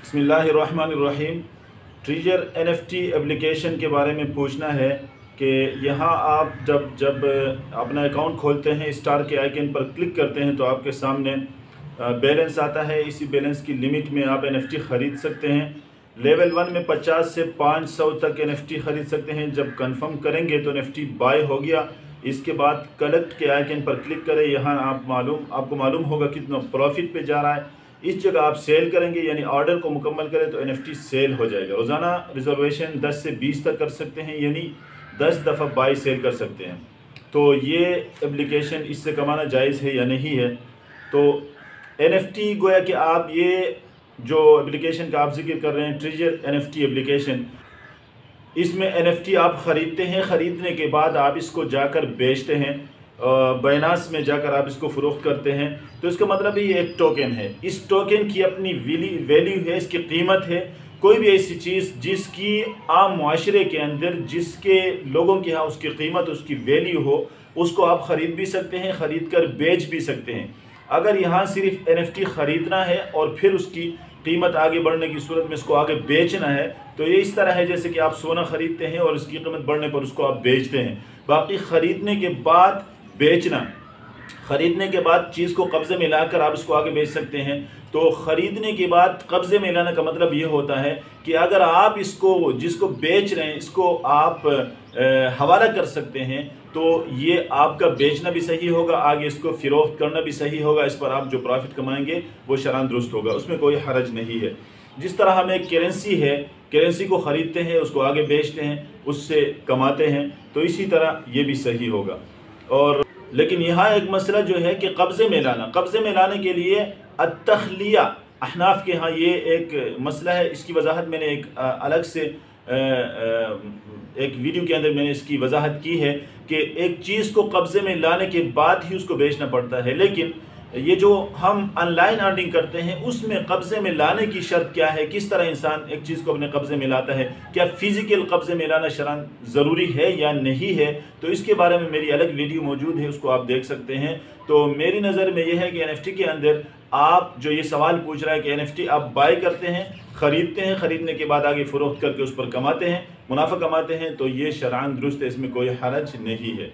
बिस्मिल्लाहिर्रहमानिर्रहीम। ट्रिजर NFT application के बारे में पूछना है कि यहाँ आप जब अपना अकाउंट खोलते हैं, स्टार के आइकन पर क्लिक करते हैं तो आपके सामने बैलेंस आता है। इसी बैलेंस की लिमिट में आप NFT ख़रीद सकते हैं। लेवल 1 में 50 से 500 तक NFT ख़रीद सकते हैं। जब कंफर्म करेंगे तो NFT बाय हो गया। इसके बाद कलेक्ट के आइकन पर क्लिक करें। यहाँ आपको मालूम होगा कितना प्रॉफिट पे जा रहा है। इस जगह आप सेल करेंगे, यानी ऑर्डर को मुकम्मल करें तो NFT सेल हो जाएगा। रोज़ाना रिजर्वेशन 10 से 20 तक कर सकते हैं, यानी 10 दफ़ा बाई सेल कर सकते हैं। तो ये एप्लीकेशन, इससे कमाना जायज़ है या नहीं है? तो NFT गोया कि आप ये जो एप्लीकेशन का आप जिक्र कर रहे हैं, ट्रिजर NFT एप्लीकेशन, इसमें NFT आप ख़रीदते हैं। ख़रीदने के बाद आप इसको जाकर बेचते हैं, बाइनांस में जाकर आप इसको फ़रोख्त करते हैं। तो इसका मतलब ये एक टोकन है। इस टोकन की अपनी वैल्यू है, इसकी कीमत है। कोई भी ऐसी चीज़ जिसकी आम मुआशरे के अंदर, जिसके लोगों के यहाँ उसकी कीमत, उसकी वैल्यू हो, उसको आप ख़रीद भी सकते हैं, ख़रीद कर बेच भी सकते हैं। अगर यहाँ सिर्फ NFT ख़रीदना है और फिर उसकी कीमत आगे बढ़ने की सूरत में इसको आगे बेचना है, तो ये इस तरह है जैसे कि आप सोना ख़रीदते हैं और उसकी कीमत बढ़ने पर उसको आप बेचते हैं। बाकी ख़रीदने के बाद बेचना, ख़रीदने के बाद चीज़ को कब्ज़े में लाकर आप इसको आगे बेच सकते हैं। तो ख़रीदने के बाद कब्ज़े में लाने का मतलब ये होता है कि अगर आप इसको, जिसको बेच रहे हैं, इसको आप हवाला कर सकते हैं, तो ये आपका बेचना भी सही होगा, आगे इसको फ़रोख्त करना भी सही होगा। इस पर आप जो प्रॉफिट कमाएंगे वो शरआन दुरुस्त होगा, उसमें कोई हरज नहीं है। जिस तरह हमें करेंसी है, करेंसी को ख़रीदते हैं, उसको आगे बेचते हैं, उससे कमाते हैं, तो इसी तरह ये भी सही होगा। और लेकिन यहाँ एक मसला जो है कि कब्ज़े में लाना, कब्ज़े में लाने के लिए अत्तखलिया, अहनाफ के यहाँ ये एक मसला है। इसकी वजाहत मैंने एक अलग से एक वीडियो के अंदर मैंने इसकी वजाहत की है कि एक चीज़ को कब्ज़े में लाने के बाद ही उसको बेचना पड़ता है। लेकिन ये जो हम ऑनलाइन अर्निंग करते हैं, उसमें कब्ज़े में लाने की शर्त क्या है? किस तरह इंसान एक चीज़ को अपने कब्ज़े में लाता है? क्या फ़िज़िकल कब्ज़े में लाना शरअन ज़रूरी है या नहीं है? तो इसके बारे में मेरी अलग वीडियो मौजूद है, उसको आप देख सकते हैं। तो मेरी नज़र में यह है कि NFT के अंदर आप जो ये सवाल पूछ रहा है कि NFT आप बाय करते हैं, ख़रीदते हैं, ख़रीदने के बाद आगे फ़रोख्त करके उस पर कमाते हैं, मुनाफा कमाते हैं, तो ये शरअन दुरुस्त है, इसमें कोई हरज नहीं है।